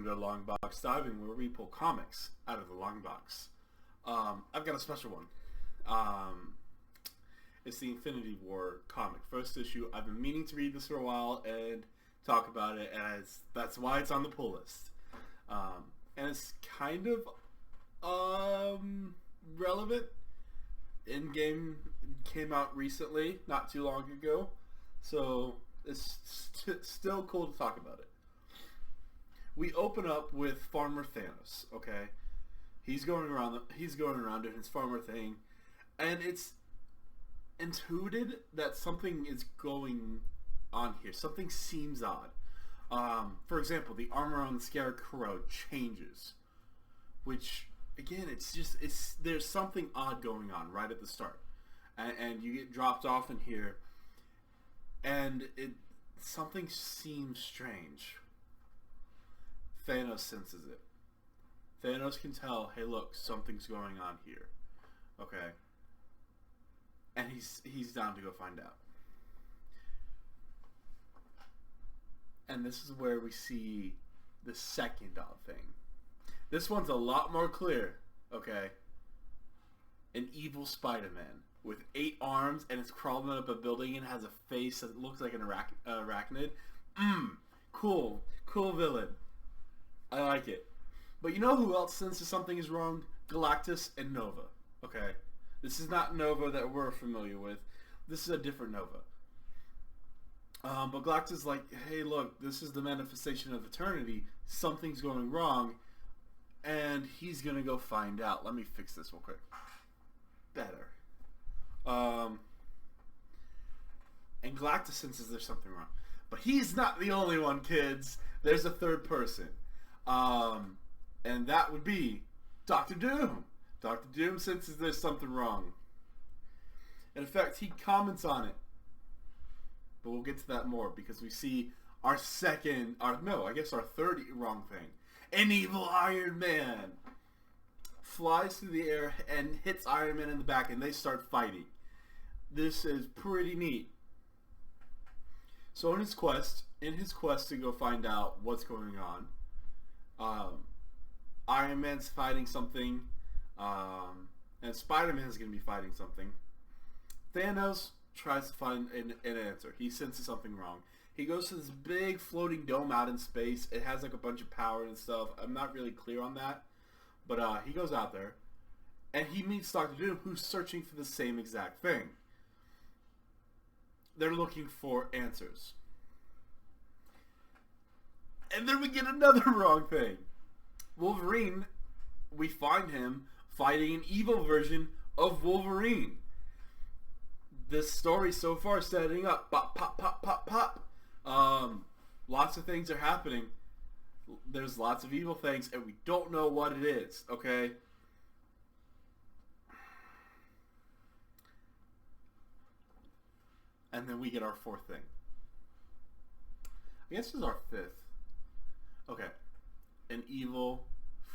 welcome to Long Box Diving, where we pull comics out of the long box. I've got a special one. It's the Infinity War comic, first issue. I've been meaning to read this for a while and talk about it, and that's why it's on the pull list. And it's kind of relevant. In-game came out recently, not too long ago, so it's still cool to talk about it. We open up with Farmer Thanos. Okay, he's going around doing his farmer thing, and it's intuited that something is going on here. Something seems odd. For example, the armor on the Scarecrow changes, which again, there's something odd going on right at the start, and you get dropped off in here, and something seems strange. Thanos senses it. Thanos can tell, hey, look, something's going on here. Okay, and he's down to go find out. And this is where we see the second odd thing. This one's a lot more clear, okay? An evil Spider-Man with 8 arms, and it's crawling up a building and has a face that looks like an arachnid. Cool villain. I like it. But you know who else senses something is wrong? Galactus and Nova, okay? This is not Nova that we're familiar with. This is a different Nova. But Galactus is like, hey, look, this is the manifestation of eternity. Something's going wrong. And he's going to go find out. Let me fix this real quick. Better. And Galactus senses there's something wrong. But he's not the only one, kids. There's a third person. And that would be Dr. Doom. Dr. Doom senses there's something wrong. In fact, he comments on it. But we'll get to that more because we see our third wrong thing. An evil Iron Man flies through the air and hits Iron Man in the back, and they start fighting. This is pretty neat. So in his quest to go find out what's going on, Iron Man's fighting something, and Spider-Man's going to be fighting something. Thanos tries to find an answer. He senses something wrong. He goes to this big floating dome out in space. It has like a bunch of power and stuff. I'm not really clear on that. But he goes out there, and he meets Dr. Doom, who's searching for the same exact thing. They're looking for answers. And then we get another wrong thing. Wolverine, we find him fighting an evil version of Wolverine. This story so far setting up pop, pop, pop, pop, pop. Lots of things are happening. There's lots of evil things, and we don't know what it is, okay? And then we get our fourth thing. I guess this is our fifth. Okay. An evil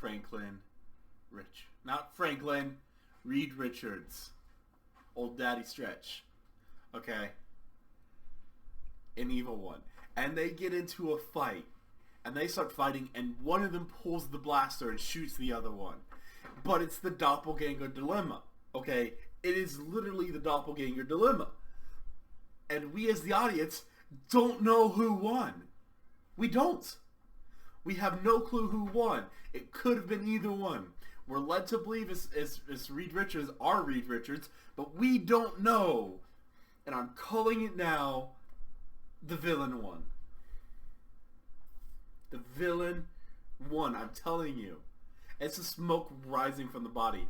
Franklin Rich. Not Franklin, Reed Richards. Old Daddy Stretch. Okay. An evil one. And they get into a fight. And they start fighting, and one of them pulls the blaster and shoots the other one. But it's the doppelganger dilemma. Okay? It is literally the doppelganger dilemma. And we as the audience don't know who won. We don't. We have no clue who won. It could have been either one. We're led to believe it's Reed Richards, our Reed Richards, but we don't know. And I'm calling it now, the villain won. The villain won, I'm telling you. It's the smoke rising from the body.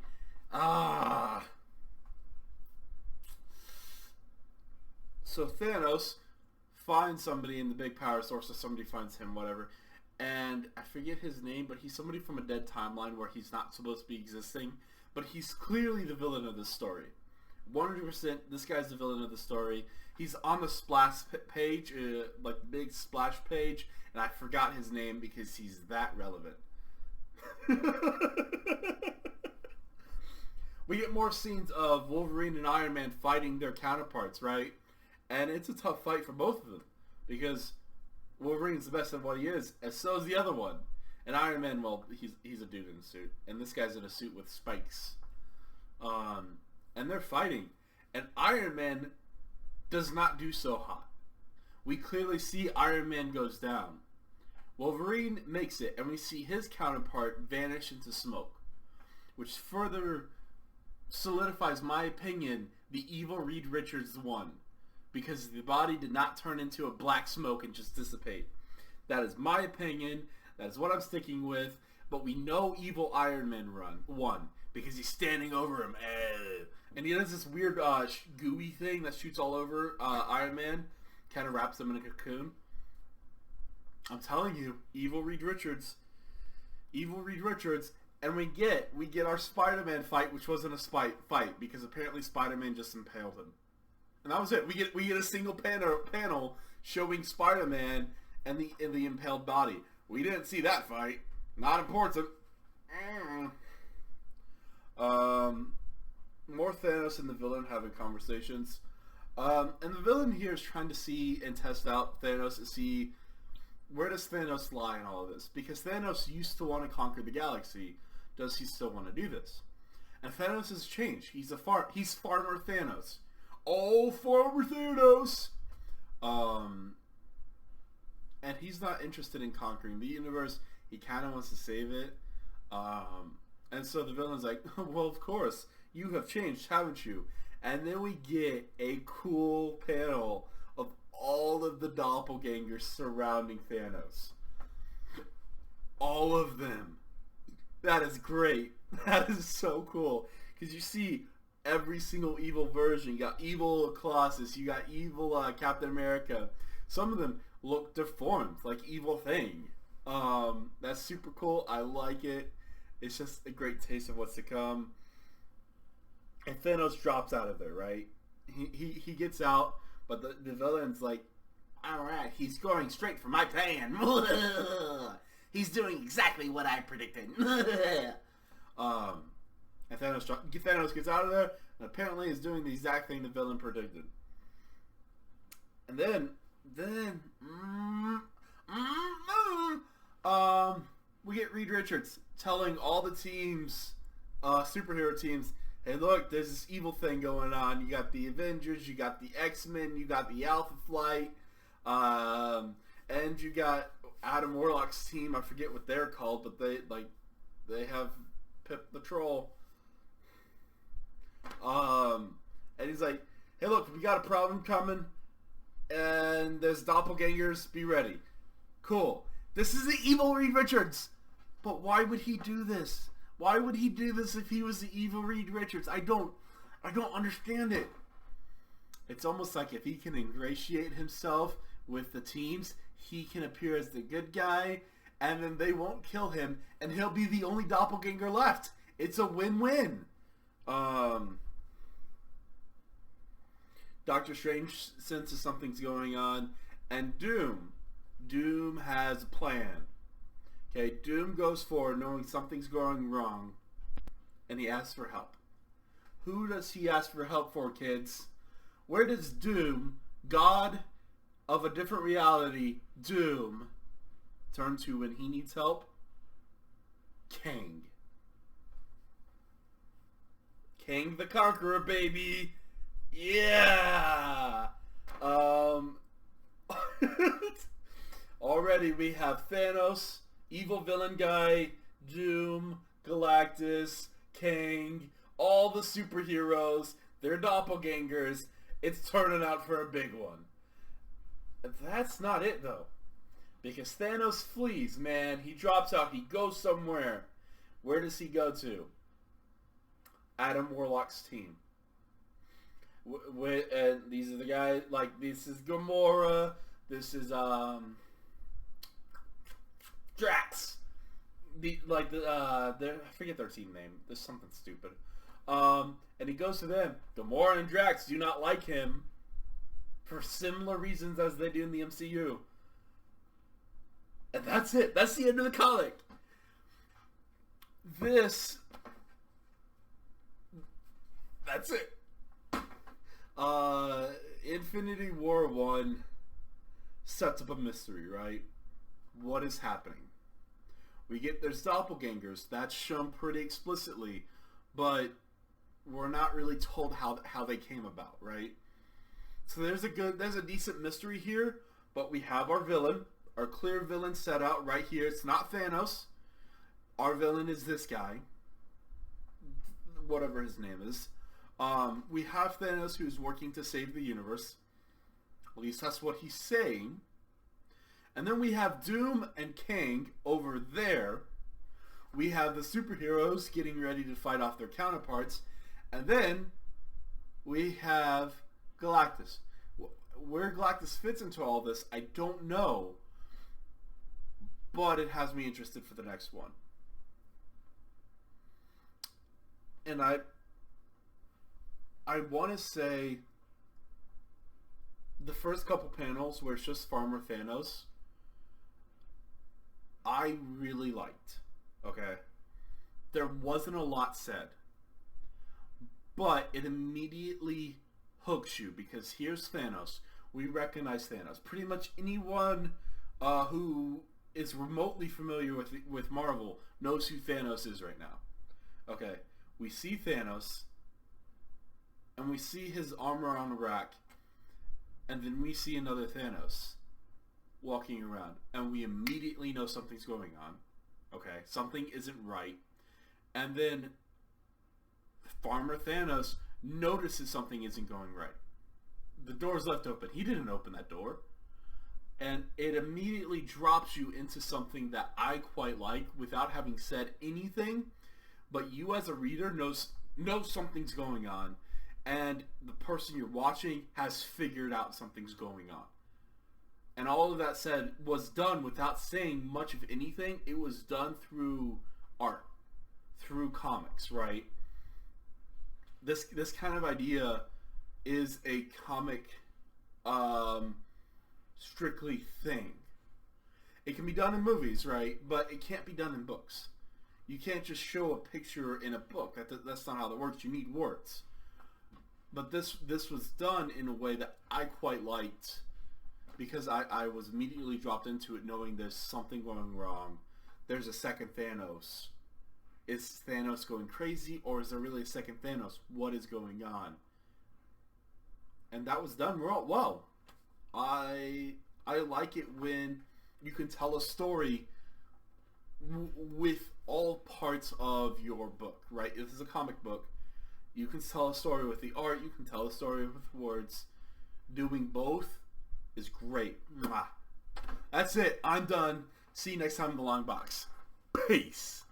So Thanos finds somebody in the big power source, or somebody finds him, whatever. And I forget his name, but he's somebody from a dead timeline where he's not supposed to be existing. But he's clearly the villain of this story. 100%, this guy's the villain of the story. He's on the splash page, like the big splash page, and I forgot his name because he's that relevant. We get more scenes of Wolverine and Iron Man fighting their counterparts, right? And it's a tough fight for both of them because Wolverine's the best at what he is, and so is the other one. And Iron Man, well, he's a dude in a suit, and this guy's in a suit with spikes. And they're fighting, and Iron Man does not do so hot. We clearly see Iron Man goes down. Wolverine makes it, and we see his counterpart vanish into smoke, which further solidifies my opinion the evil Reed Richards won, because the body did not turn into a black smoke and just dissipate. That is my opinion. That is what I'm sticking with. But we know evil Iron Man won because he's standing over him, and he does this weird gooey thing that shoots all over Iron Man, kind of wraps him in a cocoon. I'm telling you, evil Reed Richards, and we get our Spider-Man fight, which wasn't a fight because apparently Spider-Man just impaled him, and that was it. We get a single panel showing Spider-Man and the impaled body. We didn't see that fight. Not important. More Thanos and the villain having conversations, and the villain here is trying to see and test out Thanos to see where does Thanos lie in all of this? Because Thanos used to want to conquer the galaxy. Does he still want to do this? And Thanos has changed. He's Farmer Thanos. Oh, Farmer Thanos! And he's not interested in conquering the universe. He kind of wants to save it. And so the villain's like, well, of course, you have changed, haven't you? And then we get a cool panel of all of the doppelgangers surrounding Thanos. All of them. That is great. That is so cool. Because you see every single evil version. You got evil Colossus. You got evil Captain America. Some of them look deformed, like Evil Thing. That's super cool. I like it. It's just a great taste of what's to come. And Thanos drops out of there, right? He gets out, but the villain's like, alright, he's going straight for my plan. He's doing exactly what I predicted. And Thanos gets out of there, and apparently is doing the exact thing the villain predicted. And then we get Reed Richards telling all the teams, superhero teams, hey, look, there's this evil thing going on. You got the Avengers, you got the X-Men, you got the Alpha Flight, and you got Adam Warlock's team. I forget what they're called, but they have Pip the Troll. And he's like, hey, look, we got a problem coming, and there's doppelgangers. Be ready. Cool. This is the evil Reed Richards. But why would he do this? Why would he do this if he was the evil Reed Richards? I don't understand it. It's almost like if he can ingratiate himself with the teams, he can appear as the good guy, and then they won't kill him, and he'll be the only doppelganger left. It's a win-win. Doctor Strange senses something's going on, and Doom has a plan. Okay, Doom goes forward knowing something's going wrong, and he asks for help. Who does he ask for help for, kids? Where does Doom, God of a different reality, Doom, turn to when he needs help? Kang. Kang the Conqueror, baby! Yeah! Already we have Thanos, evil villain guy, Doom, Galactus, Kang, all the superheroes, they're doppelgangers. It's turning out for a big one. That's not it though. Because Thanos flees, man. He drops out. He goes somewhere. Where does he go to? Adam Warlock's team. And these are the guys, like, this is Gamora. This is, Drax. I forget their team name. There's something stupid. And he goes to them. Gamora and Drax do not like him for similar reasons as they do in the MCU. And that's it. That's the end of the comic. That's it. Infinity War 1 sets up a mystery, right? What is happening? We get there's doppelgangers. That's shown pretty explicitly, but we're not really told how they came about, right? So there's a decent mystery here, but we have our villain, our clear villain set out right here. It's not Thanos. Our villain is this guy, whatever his name is. We have Thanos who's working to save the universe. At least that's what he's saying. And then we have Doom and Kang over there. We have the superheroes getting ready to fight off their counterparts. And then we have Galactus. Where Galactus fits into all this, I don't know. But it has me interested for the next one. And I want to say the first couple panels where it's just Farmer Thanos, I really liked. Okay? There wasn't a lot said. But it immediately hooks you because here's Thanos. We recognize Thanos. Pretty much anyone who is remotely familiar with Marvel knows who Thanos is right now. Okay? We see Thanos, and we see his armor on a rack, and then we see another Thanos walking around, and we immediately know something's going on. Okay, something isn't right. And then Farmer Thanos notices something isn't going right. The door's left open. He didn't open that door. And it immediately drops you into something that I quite like without having said anything. But you as a reader knows something's going on, and the person you're watching has figured out something's going on. And all of that said was done without saying much of anything. It was done through art, through comics, right? This kind of idea is a comic strictly thing. It can be done in movies, right? But it can't be done in books. You can't just show a picture in a book. That's not how that works. You need words. But this was done in a way that I quite liked because I was immediately dropped into it knowing there's something going wrong. There's a second Thanos. Is Thanos going crazy, or is there really a second Thanos? What is going on? And that was done well. I like it when you can tell a story with all parts of your book, right? If this is a comic book, you can tell a story with the art, you can tell a story with words. Doing both is great. Mwah. That's it. I'm done. See you next time in the long box. Peace.